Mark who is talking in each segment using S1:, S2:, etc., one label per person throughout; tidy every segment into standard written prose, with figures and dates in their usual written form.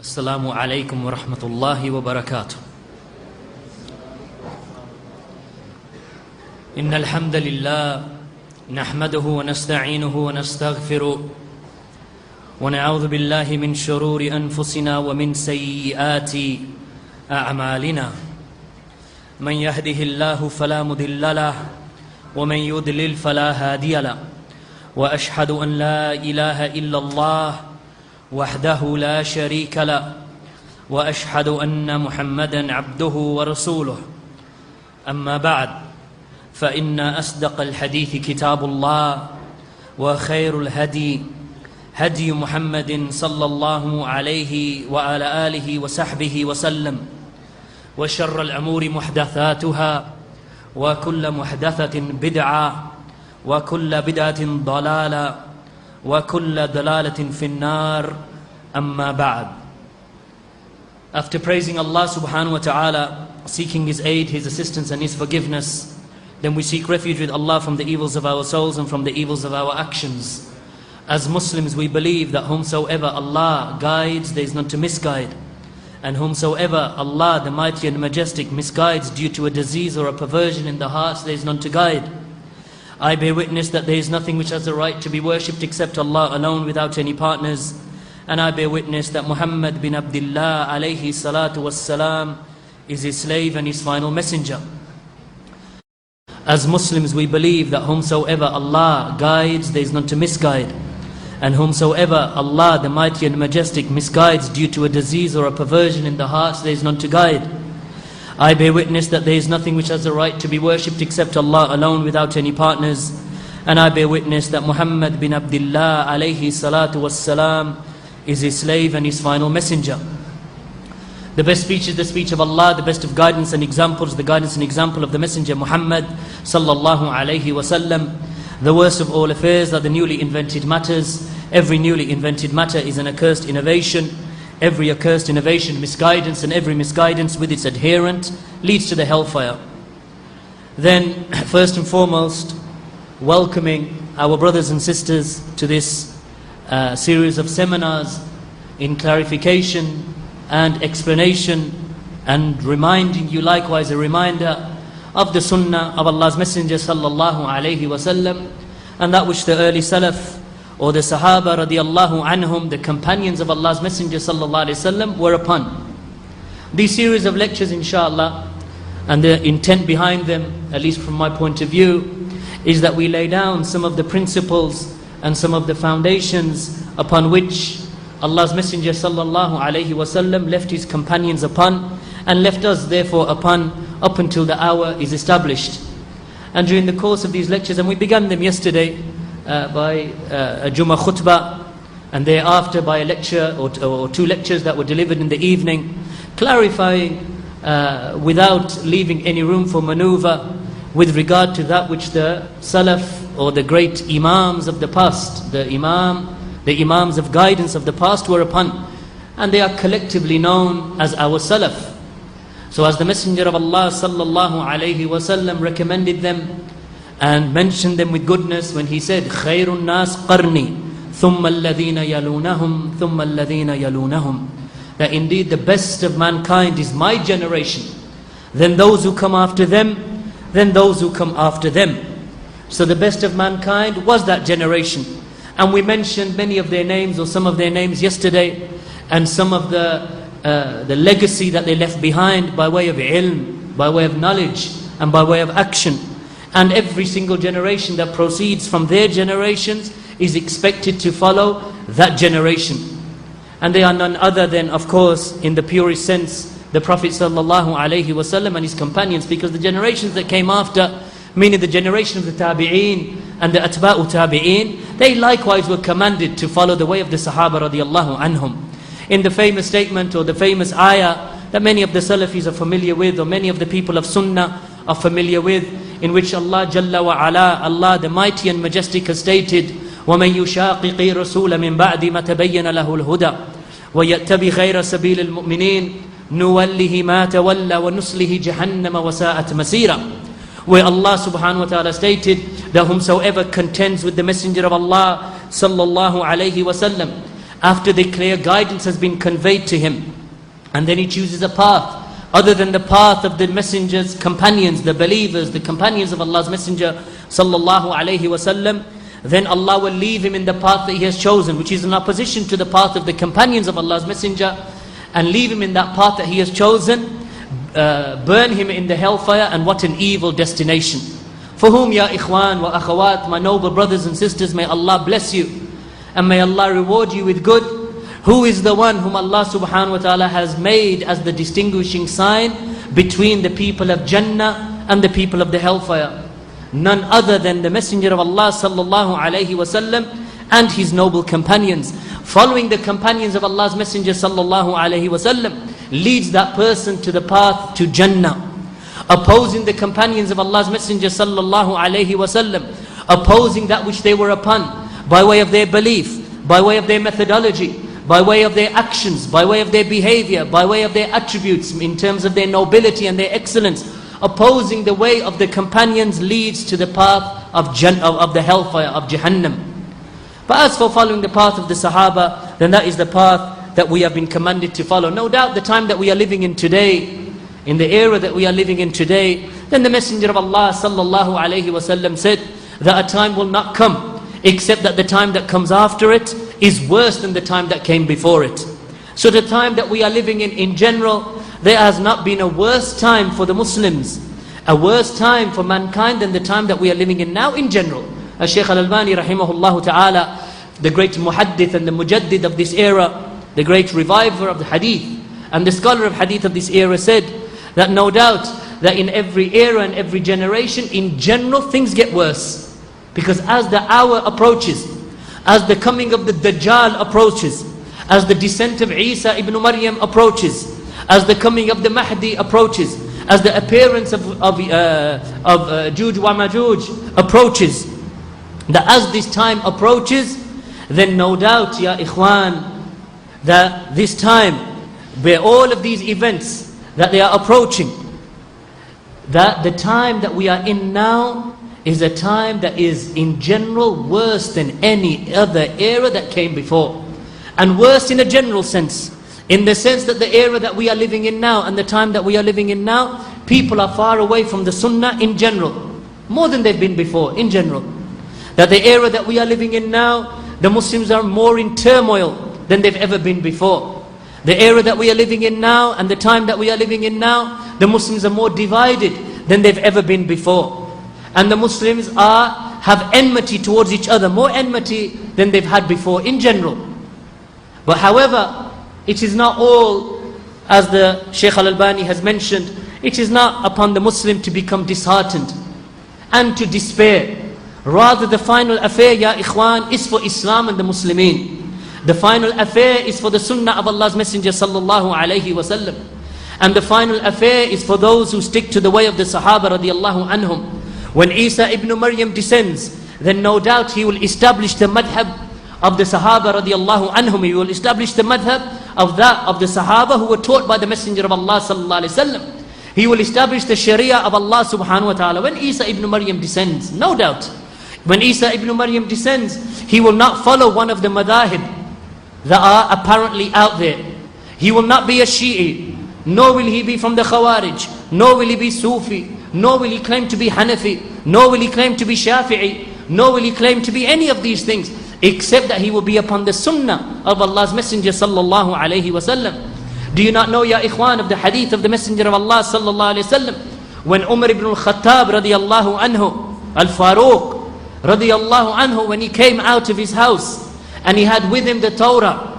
S1: Assalamu alaikum wa rahmatullahi wa barakatuh. Innal hamdalillah nahmaduhu wa nasta'inuhu wa nastaghfiruh wa na'udhu billahi min shururi anfusina wa min sayyiati a'malina. Man yahdihillahu fala mudilla lahu wa man yudlil fala hadiya lahu. Wa ashhadu an la ilaha illallah وحده لا شريك له وأشهد أن محمدا عبده ورسوله. أما بعد فإن أصدق الحديث كتاب الله وخير الهدي هدي محمد صلى الله عليه وعلى آله وصحبه وسلم وشر الأمور محدثاتها وكل محدثة بدعة وكل بدعة ضلالة وَكُلَّ ضَلَالَةٍ فِي النَّارِ. أَمَّا بَعْدُ. After praising Allah subhanahu wa ta'ala, seeking His aid, His assistance and His forgiveness, then we seek refuge with Allah from the evils of our souls and from the evils of our actions. As Muslims, we believe that whomsoever Allah guides, there is none to misguide. And whomsoever Allah, the Mighty and Majestic, misguides due to a disease or a perversion in the hearts, there is none to guide. I bear witness that there is nothing which has the right to be worshipped except Allah alone without any partners. And I bear witness that Muhammad bin Abdullah alayhi salatu wassalam is His slave and His final messenger. As Muslims, we believe that whomsoever Allah guides, there is none to misguide. And whomsoever Allah, the Mighty and Majestic, misguides due to a disease or a perversion in the hearts, there is none to guide. I bear witness that there is nothing which has the right to be worshipped except Allah alone without any partners. And I bear witness that Muhammad bin Abdullah alayhi salatu wassalam is His slave and His final messenger. The best speech is the speech of Allah, the best of guidance and examples, the guidance and example of the Messenger Muhammad sallallahu alayhi wasallam. The worst of all affairs are the newly invented matters. Every newly invented matter is an accursed innovation. Every accursed innovation, misguidance, and every misguidance with its adherent leads to the hellfire. Then, first and foremost, welcoming our brothers and sisters to this series of seminars in clarification and explanation, and reminding you likewise a reminder of the Sunnah of Allah's Messenger sallallahu alayhi wasallam, and that which the early Salaf or the Sahaba radiallahu anhum, the companions of Allah's Messenger sallallahu alayhi wasallam, were upon. These series of lectures, inshallah, and the intent behind them, at least from my point of view, is that we lay down some of the principles and some of the foundations upon which Allah's Messenger sallallahu alayhi wasallam left His companions upon, and left us therefore upon, up until the hour is established. And during the course of these lectures, and we began them yesterday, by a Jummah khutbah, and thereafter by a lecture or two lectures that were delivered in the evening, clarifying without leaving any room for maneuver with regard to that which the Salaf or the great Imams of the past, the Imams of guidance of the past were upon, and they are collectively known as our Salaf. So as the Messenger of Allah sallallahu alayhi wasallam recommended them and mentioned them with goodness when he said, خَيْرُ النَّاسِ قَرْنِي ثُمَّ الَّذِينَ يَلُونَهُمْ ثُمَّ الَّذِينَ يَلُونَهُمْ, that indeed the best of mankind is my generation, then those who come after them, then those who come after them. So the best of mankind was that generation, and we mentioned many of their names or some of their names yesterday, and some of the legacy that they left behind by way of ilm, by way of knowledge and by way of action. And every single generation that proceeds from their generations is expected to follow that generation. And they are none other than, of course, in the purest sense, the Prophet sallallahu alaihi wasallam and his companions, because the generations that came after, meaning the generation of the tabi'een and the atba'u tabi'een, they likewise were commanded to follow the way of the Sahaba radiallahu anhum. In the famous statement or the famous ayah that many of the Salafis are familiar with, or many of the people of Sunnah are familiar with, in which Allah Jalla wa Ala, Allah the Mighty and Majestic, has stated, وَمَنْ يُشَاقِقِ رَسُولَ مِنْ بَعْدِ مَا تَبَيَّنَ لَهُ الْهُدَى وَيَتَّبِ غَيْرَ سَبِيلِ الْمُؤْمِنِينَ نُوَلِّهِ مَا تَوَلَّى وَنُصْلِهِ جَهَنَّمَ وَسَاءَتْ مَسِيرًا. Where Allah subhanahu wa ta'ala stated that whomsoever contends with the Messenger of Allah sallallahu alayhi wasallam after the clear guidance has been conveyed to him, and then he chooses a path other than the path of the messenger's companions, the believers, the companions of Allah's messenger sallallahu alaihi wasallam, then Allah will leave him in the path that he has chosen, which is in opposition to the path of the companions of Allah's messenger, and leave him in that path that he has chosen, burn him in the hellfire, and what an evil destination. For whom, ya ikhwan wa akhawat, my noble brothers and sisters, may Allah bless you, and may Allah reward you with good. Who is the one whom Allah subhanahu wa ta'ala has made as the distinguishing sign between the people of Jannah and the people of the hellfire? None other than the Messenger of Allah sallallahu alayhi wasallam and his noble companions. Following the companions of Allah's Messenger sallallahu alayhi wasallam leads that person to the path to Jannah. Opposing the companions of Allah's Messenger sallallahu alayhi wasallam, opposing that which they were upon by way of their belief, by way of their methodology, by way of their actions, by way of their behavior, by way of their attributes, in terms of their nobility and their excellence. Opposing the way of the companions leads to the path of the hellfire, of Jahannam. But as for following the path of the Sahaba, then that is the path that we have been commanded to follow. No doubt the time that we are living in today, in the era that we are living in today, then the Messenger of Allah sallallahu alayhi wasallam said that a time will not come except that the time that comes after it is worse than the time that came before it. So the time that we are living in general, there has not been a worse time for the Muslims, a worse time for mankind than the time that we are living in now in general. As Shaykh al-Albani rahimahullah ta'ala, the great muhaddith and the mujaddid of this era, the great reviver of the hadith and the scholar of hadith of this era, said that no doubt that in every era and every generation in general things get worse, because as the hour approaches, as the coming of the Dajjal approaches, as the descent of Isa ibn Maryam approaches, as the coming of the Mahdi approaches, as the appearance of Juj wa Majuj approaches, that as this time approaches, then no doubt, ya ikhwan, that this time where all of these events that they are approaching, that the time that we are in now is a time that is in general worse than any other era that came before. And worse in a general sense, in the sense that the era that we are living in now and the time that we are living in now, people are far away from the Sunnah in general, more than they've been before in general. That the era that we are living in now, the Muslims are more in turmoil than they've ever been before. The era that we are living in now and the time that we are living in now, the Muslims are more divided than they've ever been before. And the Muslims have enmity towards each other, more enmity than they've had before in general. But however, it is not all, as the Shaykh al-Albani has mentioned, it is not upon the Muslim to become disheartened and to despair. Rather, the final affair, ya ikhwan, is for Islam and the Muslimin. The final affair is for the Sunnah of Allah's Messenger sallallahu alayhi wasallam. And the final affair is for those who stick to the way of the Sahaba radiallahu anhum. When Isa ibn Maryam descends, then no doubt he will establish the madhab of the Sahaba radiallahu anhum. He will establish the madhab of the Sahaba who were taught by the Messenger of Allah sallallahu alayhi wasallam. He will establish the Sharia of Allah subhanahu wa ta'ala. When Isa ibn Maryam descends, no doubt, when Isa ibn Maryam descends, he will not follow one of the madahib that are apparently out there. He will not be a Shi'i, nor will he be from the Khawarij, nor will he be Sufi, nor will he claim to be Hanafi, nor will he claim to be Shafi'i, nor will he claim to be any of these things, except that he will be upon the Sunnah of Allah's Messenger sallallahu alayhi wasallam. Do you not know, ya ikhwan, of the hadith of the Messenger of Allah sallallahu alayhi wasallam, when Umar ibn al-Khattab radiyallahu anhu, al-Faruq radiyallahu anhu, when he came out of his house and he had with him the Torah,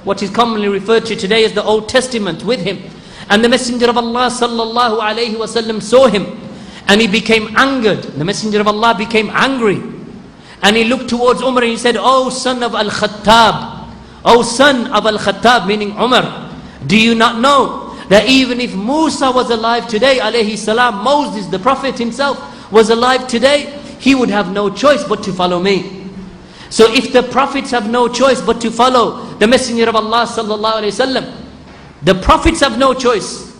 S1: what is commonly referred to today as the Old Testament, with him. And the Messenger of Allah sallallahu alayhi wasallam saw him and he became angered. The Messenger of Allah became angry. And he looked towards Umar and he said, "O son of Al-Khattab, O son of Al-Khattab," meaning Umar, "do you not know that even if Musa was alive today, alayhi salam, Moses, the Prophet himself, was alive today, he would have no choice but to follow me. So if the prophets have no choice but to follow the Messenger of Allah sallallahu alayhi wasallam, the prophets have no choice